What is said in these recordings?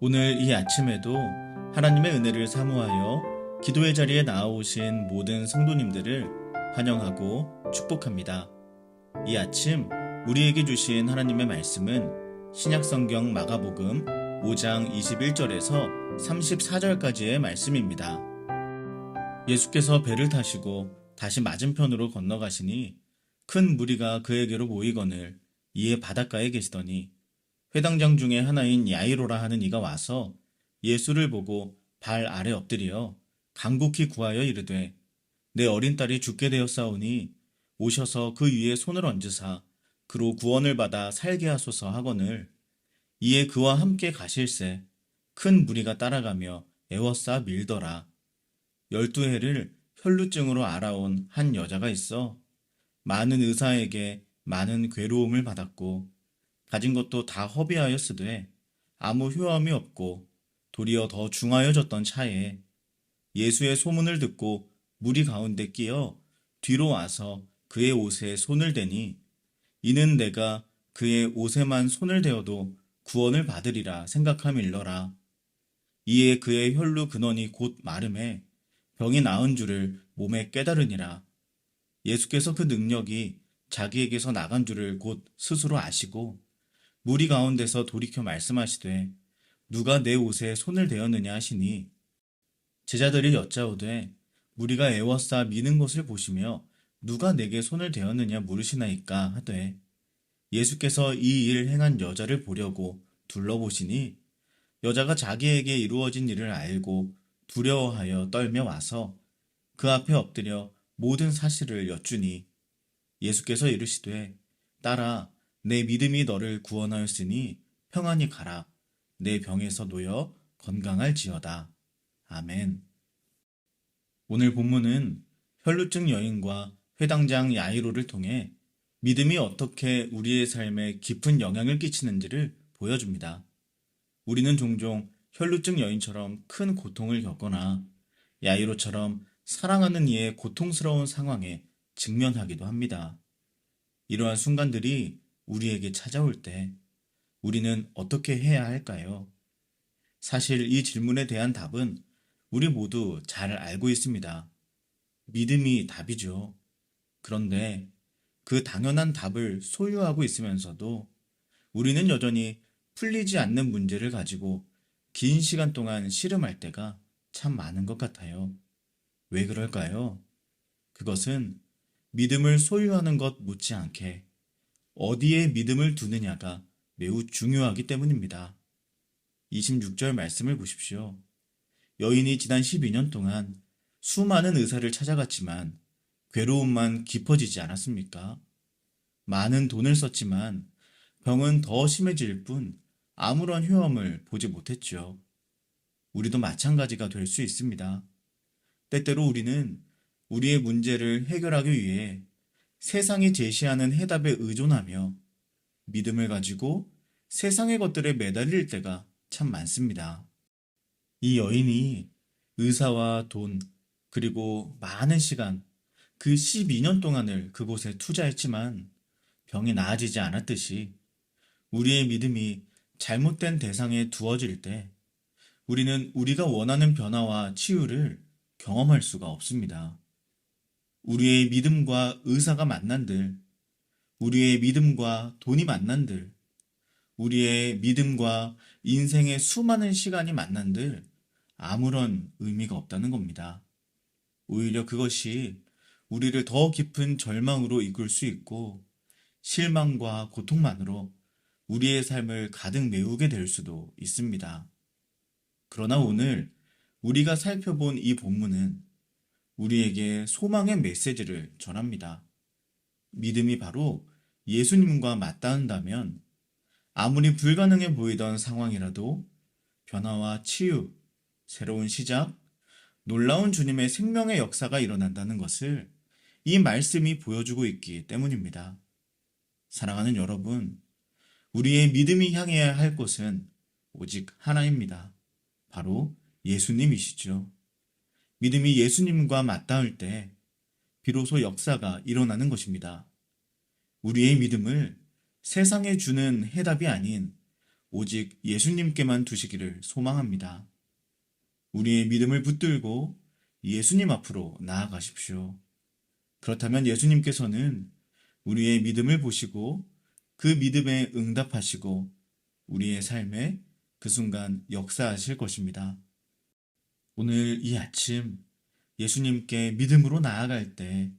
오늘 이 아침에도 하나님의 은혜를 사모하여 기도의 자리에 나아오신 모든 성도님들을 환영하고 축복합니다. 이 아침 우리에게 주신 하나님의 말씀은 신약성경 마가복음 5장 21절에서 34절까지의 말씀입니다. 예수께서 배를 타시고 다시 맞은편으로 건너가시니 큰 무리가 그에게로 모이거늘 이에 바닷가에 계시더니 회당장 중에 하나인 야이로라 하는 이가 와서 예수를 보고 발 아래 엎드려 간곡히 구하여 이르되 내 어린 딸이 죽게 되었사오니 오셔서 그 위에 손을 얹으사 그로 구원을 받아 살게 하소서 하거늘 이에 그와 함께 가실새 큰 무리가 따라가며 애워싸 밀더라. 12해를 혈루증으로 알아온 한 여자가 있어 많은 의사에게 많은 괴로움을 받았고 가진 것도 다 허비하였으되 아무 효험이 없고 도리어 더 중하여졌던 차에 예수의 소문을 듣고 무리 가운데 끼어 뒤로 와서 그의 옷에 손을 대니 이는 내가 그의 옷에만 손을 대어도 구원을 받으리라 생각함일러라. 이에 그의 혈루 근원이 곧 마름에 병이 나은 줄을 몸에 깨달으니라. 예수께서 그 능력이 자기에게서 나간 줄을 곧 스스로 아시고 무리 가운데서 돌이켜 말씀하시되 누가 내 옷에 손을 대었느냐 하시니 제자들이 여짜오되 무리가 애워싸 미는 것을 보시며 누가 내게 손을 대었느냐 물으시나이까 하되 예수께서 이 일 행한 여자를 보려고 둘러보시니 여자가 자기에게 이루어진 일을 알고 두려워하여 떨며 와서 그 앞에 엎드려 모든 사실을 여쭈니 예수께서 이르시되 딸아 내 믿음이 너를 구원하였으니 평안히 가라. 내 병에서 놓여 건강할지어다. 아멘. 오늘 본문은 혈루증 여인과 회당장 야이로를 통해 믿음이 어떻게 우리의 삶에 깊은 영향을 끼치는지를 보여줍니다. 우리는 종종 혈루증 여인처럼 큰 고통을 겪거나 야이로처럼 사랑하는 이의 고통스러운 상황에 직면하기도 합니다. 이러한 순간들이 우리에게 찾아올 때 우리는 어떻게 해야 할까요? 사실 이 질문에 대한 답은 우리 모두 잘 알고 있습니다. 믿음이 답이죠. 그런데 그 당연한 답을 소유하고 있으면서도 우리는 여전히 풀리지 않는 문제를 가지고 긴 시간 동안 씨름할 때가 참 많은 것 같아요. 왜 그럴까요? 그것은 믿음을 소유하는 것 못지않게 어디에 믿음을 두느냐가 매우 중요하기 때문입니다. 26절 말씀을 보십시오. 여인이 지난 12년 동안 수많은 의사를 찾아갔지만 괴로움만 깊어지지 않았습니까? 많은 돈을 썼지만 병은 더 심해질 뿐 아무런 효험을 보지 못했죠. 우리도 마찬가지가 될 수 있습니다. 때때로 우리는 우리의 문제를 해결하기 위해 세상이 제시하는 해답에 의존하며 믿음을 가지고 세상의 것들에 매달릴 때가 참 많습니다. 이 여인이 의사와 돈, 그리고 많은 시간, 그 12년 동안을 그곳에 투자했지만 병이 나아지지 않았듯이 우리의 믿음이 잘못된 대상에 두어질 때 우리는 우리가 원하는 변화와 치유를 경험할 수가 없습니다. 우리의 믿음과 의사가 만난들, 우리의 믿음과 돈이 만난들, 우리의 믿음과 인생의 수많은 시간이 만난들 아무런 의미가 없다는 겁니다. 오히려 그것이 우리를 더 깊은 절망으로 이끌 수 있고 실망과 고통만으로 우리의 삶을 가득 메우게 될 수도 있습니다. 그러나 오늘 우리가 살펴본 이 본문은 우리에게 소망의 메시지를 전합니다. 믿음이 바로 예수님과 맞닿는다면 아무리 불가능해 보이던 상황이라도 변화와 치유, 새로운 시작, 놀라운 주님의 생명의 역사가 일어난다는 것을 이 말씀이 보여주고 있기 때문입니다. 사랑하는 여러분, 우리의 믿음이 향해야 할 곳은 오직 하나입니다. 바로 예수님이시죠. 믿음이 예수님과 맞닿을 때 비로소 역사가 일어나는 것입니다. 우리의 믿음을 세상에 주는 해답이 아닌 오직 예수님께만 두시기를 소망합니다. 우리의 믿음을 붙들고 예수님 앞으로 나아가십시오. 그렇다면 예수님께서는 우리의 믿음을 보시고 그 믿음에 응답하시고 우리의 삶에 그 순간 역사하실 것입니다. 오늘 이 아침 예수님께 믿음으로 나아갈 때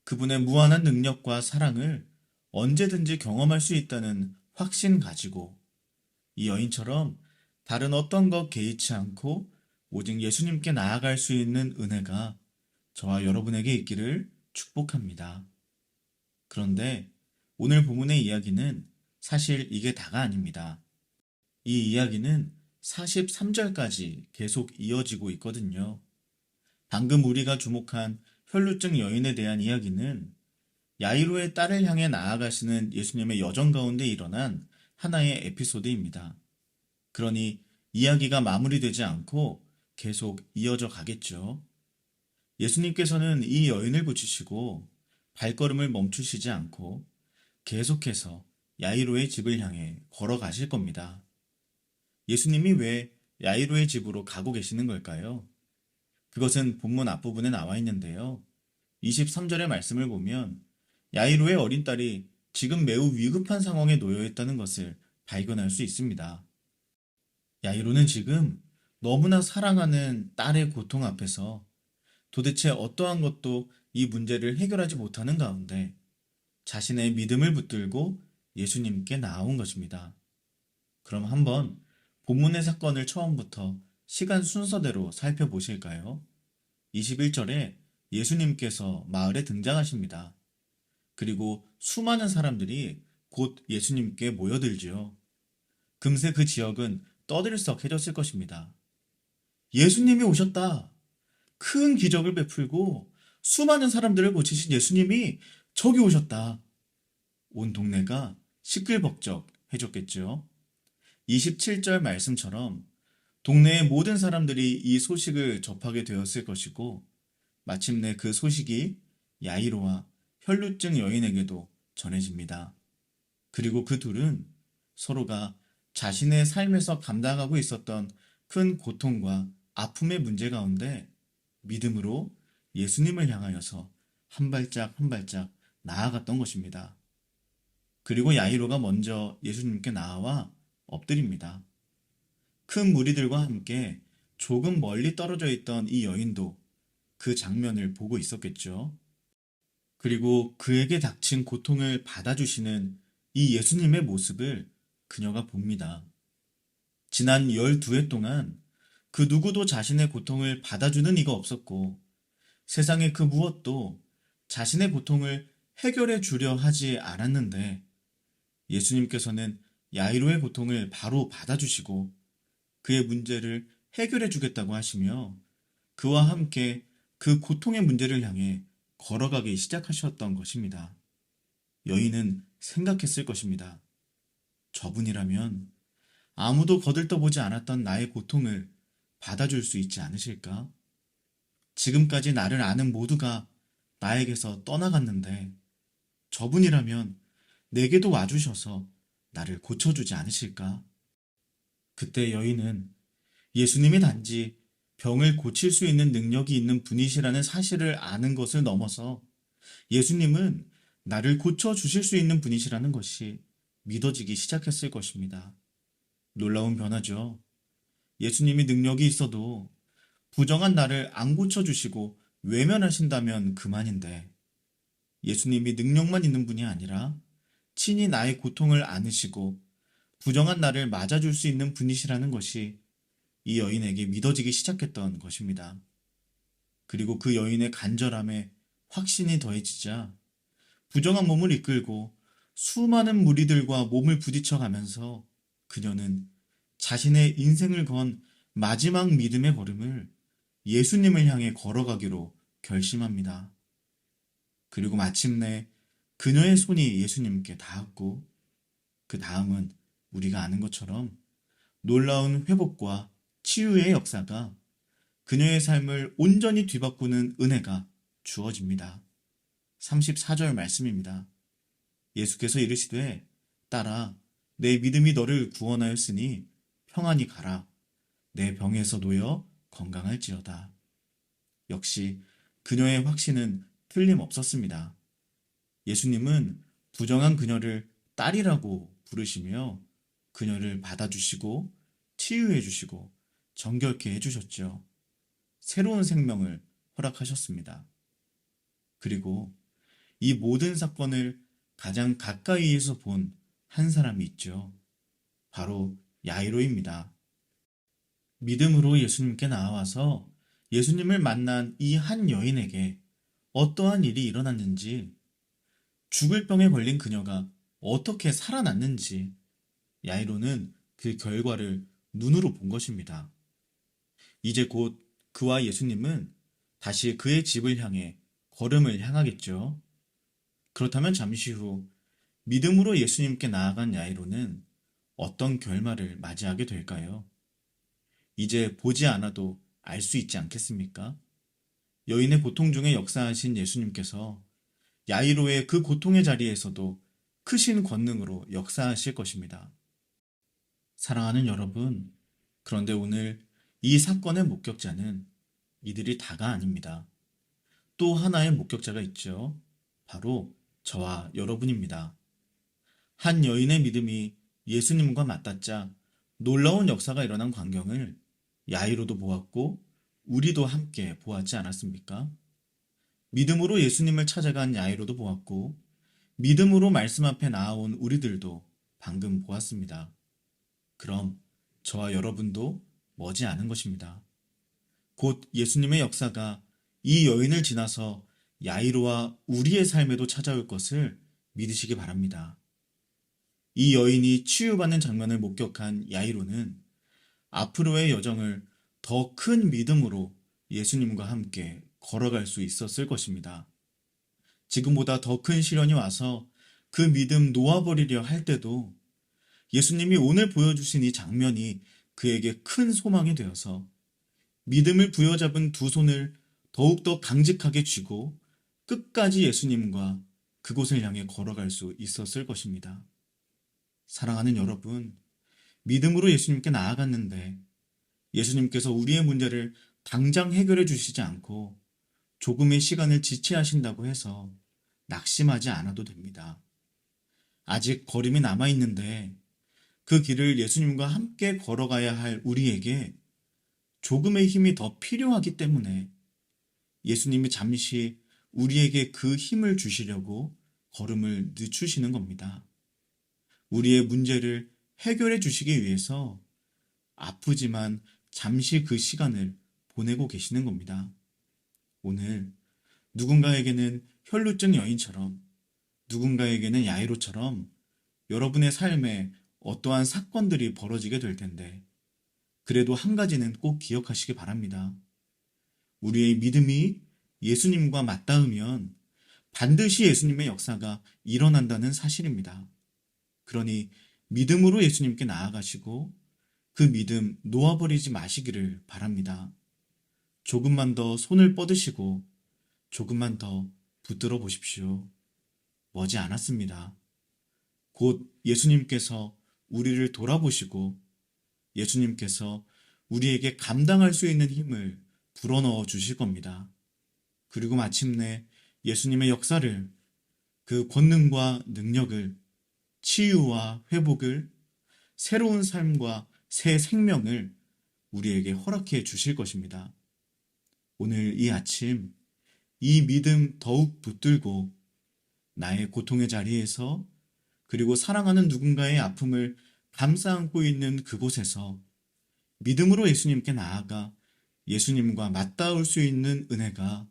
그분의 무한한 능력과 사랑을 언제든지 경험할 수 있다는 확신 가지고 이 여인처럼 다른 어떤 것 개의치 않고 오직 예수님께 나아갈 수 있는 은혜가 저와 여러분에게 있기를 축복합니다. 그런데 오늘 본문의 이야기는 사실 이게 다가 아닙니다. 이 이야기는 43절까지 계속 이어지고 있거든요. 방금 우리가 주목한 혈루증 여인에 대한 이야기는 야이로의 딸을 향해 나아가시는 예수님의 여정 가운데 일어난 하나의 에피소드입니다. 그러니 이야기가 마무리되지 않고 계속 이어져 가겠죠. 예수님께서는 이 여인을 붙이시고 발걸음을 멈추시지 않고 계속해서 야이로의 집을 향해 걸어가실 겁니다. 예수님이 왜 야이로의 집으로 가고 계시는 걸까요? 그것은 본문 앞부분에 나와 있는데요. 23절의 말씀을 보면 야이로의 어린 딸이 지금 매우 위급한 상황에 놓여 있다는 것을 발견할 수 있습니다. 야이로는 지금 너무나 사랑하는 딸의 고통 앞에서 도대체 어떠한 것도 이 문제를 해결하지 못하는 가운데 자신의 믿음을 붙들고 예수님께 나아온 것입니다. 그럼 한번 본문의 사건을 처음부터 시간 순서대로 살펴보실까요? 21절에 예수님께서 마을에 등장하십니다. 그리고 수많은 사람들이 곧 예수님께 모여들지요. 금세 그 지역은 떠들썩해졌을 것입니다. 예수님이 오셨다. 큰 기적을 베풀고 수많은 사람들을 고치신 예수님이 저기 오셨다. 온 동네가 시끌벅적해졌겠죠. 27절 말씀처럼 동네의 모든 사람들이 이 소식을 접하게 되었을 것이고 마침내 그 소식이 야이로와 혈루증 여인에게도 전해집니다. 그리고 그 둘은 서로가 자신의 삶에서 감당하고 있었던 큰 고통과 아픔의 문제 가운데 믿음으로 예수님을 향하여서 한 발짝 한 발짝 나아갔던 것입니다. 그리고 야이로가 먼저 예수님께 나아와 엎드립니다. 큰 무리들과 함께 조금 멀리 떨어져 있던 이 여인도 그 장면을 보고 있었겠죠. 그리고 그에게 닥친 고통을 받아주시는 이 예수님의 모습을 그녀가 봅니다. 지난 12해 동안 그 누구도 자신의 고통을 받아주는 이가 없었고 세상의 그 무엇도 자신의 고통을 해결해 주려 하지 않았는데 예수님께서는 야이로의 고통을 바로 받아주시고 그의 문제를 해결해 주겠다고 하시며 그와 함께 그 고통의 문제를 향해 걸어가기 시작하셨던 것입니다. 여인은 생각했을 것입니다. 저분이라면 아무도 거들떠보지 않았던 나의 고통을 받아줄 수 있지 않으실까? 지금까지 나를 아는 모두가 나에게서 떠나갔는데 저분이라면 내게도 와주셔서 나를 고쳐주지 않으실까? 그때 여인은 예수님이 단지 병을 고칠 수 있는 능력이 있는 분이시라는 사실을 아는 것을 넘어서 예수님은 나를 고쳐주실 수 있는 분이시라는 것이 믿어지기 시작했을 것입니다. 놀라운 변화죠. 예수님이 능력이 있어도 부정한 나를 안 고쳐주시고 외면하신다면 그만인데 예수님이 능력만 있는 분이 아니라 친히 나의 고통을 안으시고 부정한 나를 맞아줄 수 있는 분이시라는 것이 이 여인에게 믿어지기 시작했던 것입니다. 그리고 그 여인의 간절함에 확신이 더해지자 부정한 몸을 이끌고 수많은 무리들과 몸을 부딪혀 가면서 그녀는 자신의 인생을 건 마지막 믿음의 걸음을 예수님을 향해 걸어가기로 결심합니다. 그리고 마침내 그녀의 손이 예수님께 닿았고 그 다음은 우리가 아는 것처럼 놀라운 회복과 치유의 역사가 그녀의 삶을 온전히 뒤바꾸는 은혜가 주어집니다. 34절 말씀입니다. 예수께서 이르시되 딸아 내 믿음이 너를 구원하였으니 평안히 가라. 내 병에서 놓여 건강할지어다. 역시 그녀의 확신은 틀림없었습니다. 예수님은 부정한 그녀를 딸이라고 부르시며 그녀를 받아주시고 치유해주시고 정결케 해주셨죠. 새로운 생명을 허락하셨습니다. 그리고 이 모든 사건을 가장 가까이에서 본 한 사람이 있죠. 바로 야이로입니다. 믿음으로 예수님께 나와서 예수님을 만난 이 한 여인에게 어떠한 일이 일어났는지, 죽을 병에 걸린 그녀가 어떻게 살아났는지 야이로는 그 결과를 눈으로 본 것입니다. 이제 곧 그와 예수님은 다시 그의 집을 향해 걸음을 향하겠죠. 그렇다면 잠시 후 믿음으로 예수님께 나아간 야이로는 어떤 결말을 맞이하게 될까요? 이제 보지 않아도 알 수 있지 않겠습니까? 여인의 고통 중에 역사하신 예수님께서 야이로의 그 고통의 자리에서도 크신 권능으로 역사하실 것입니다. 사랑하는 여러분, 그런데 오늘 이 사건의 목격자는 이들이 다가 아닙니다. 또 하나의 목격자가 있죠. 바로 저와 여러분입니다. 한 여인의 믿음이 예수님과 맞닿자 놀라운 역사가 일어난 광경을 야이로도 보았고 우리도 함께 보았지 않았습니까? 믿음으로 예수님을 찾아간 야이로도 보았고 믿음으로 말씀 앞에 나아온 우리들도 방금 보았습니다. 그럼 저와 여러분도 머지않은 것입니다. 곧 예수님의 역사가 이 여인을 지나서 야이로와 우리의 삶에도 찾아올 것을 믿으시기 바랍니다. 이 여인이 치유받는 장면을 목격한 야이로는 앞으로의 여정을 더 큰 믿음으로 예수님과 함께 걸어갈 수 있었을 것입니다. 지금보다 더 큰 시련이 와서 그 믿음 놓아버리려 할 때도 예수님이 오늘 보여주신 이 장면이 그에게 큰 소망이 되어서 믿음을 부여잡은 두 손을 더욱더 강직하게 쥐고 끝까지 예수님과 그곳을 향해 걸어갈 수 있었을 것입니다. 사랑하는 여러분, 믿음으로 예수님께 나아갔는데 예수님께서 우리의 문제를 당장 해결해 주시지 않고 조금의 시간을 지체하신다고 해서 낙심하지 않아도 됩니다. 아직 걸음이 남아있는데 그 길을 예수님과 함께 걸어가야 할 우리에게 조금의 힘이 더 필요하기 때문에 예수님이 잠시 우리에게 그 힘을 주시려고 걸음을 늦추시는 겁니다. 우리의 문제를 해결해 주시기 위해서 아프지만 잠시 그 시간을 보내고 계시는 겁니다. 오늘 누군가에게는 혈루증 여인처럼, 누군가에게는 야이로처럼 여러분의 삶에 어떠한 사건들이 벌어지게 될 텐데, 그래도 한 가지는 꼭 기억하시기 바랍니다. 우리의 믿음이 예수님과 맞닿으면 반드시 예수님의 역사가 일어난다는 사실입니다. 그러니 믿음으로 예수님께 나아가시고 그 믿음 놓아버리지 마시기를 바랍니다. 조금만 더 손을 뻗으시고 조금만 더 붙들어 보십시오. 머지 않았습니다. 곧 예수님께서 우리를 돌아보시고 예수님께서 우리에게 감당할 수 있는 힘을 불어넣어 주실 겁니다. 그리고 마침내 예수님의 역사를, 그 권능과 능력을, 치유와 회복을, 새로운 삶과 새 생명을 우리에게 허락해 주실 것입니다. 오늘 이 아침 이 믿음 더욱 붙들고 나의 고통의 자리에서, 그리고 사랑하는 누군가의 아픔을 감싸 안고 있는 그곳에서 믿음으로 예수님께 나아가 예수님과 맞닿을 수 있는 은혜가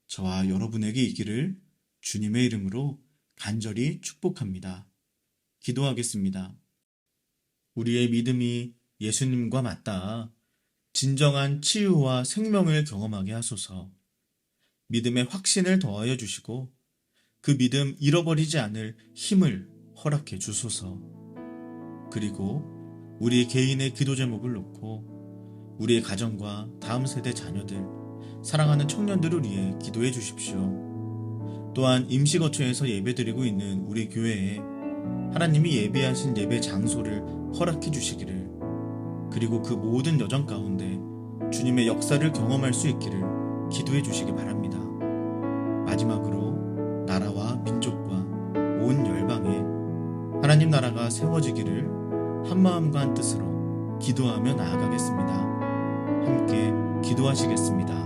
저와 여러분에게 있기를 주님의 이름으로 간절히 축복합니다. 기도하겠습니다. 우리의 믿음이 예수님과 맞닿아 진정한 치유와 생명을 경험하게 하소서. 믿음의 확신을 더하여 주시고 그 믿음 잃어버리지 않을 힘을 허락해 주소서. 그리고 우리 개인의 기도 제목을 놓고 우리의 가정과 다음 세대 자녀들, 사랑하는 청년들을 위해 기도해 주십시오. 또한 임시거처에서 예배드리고 있는 우리 교회에 하나님이 예비하신 예배 장소를 허락해 주시기를, 그리고 그 모든 여정 가운데 주님의 역사를 경험할 수 있기를 기도해 주시기 바랍니다. 마지막으로 나라와 민족과 온 열방에 하나님 나라가 세워지기를 한마음과 한뜻으로 기도하며 나아가겠습니다. 함께 기도하시겠습니다.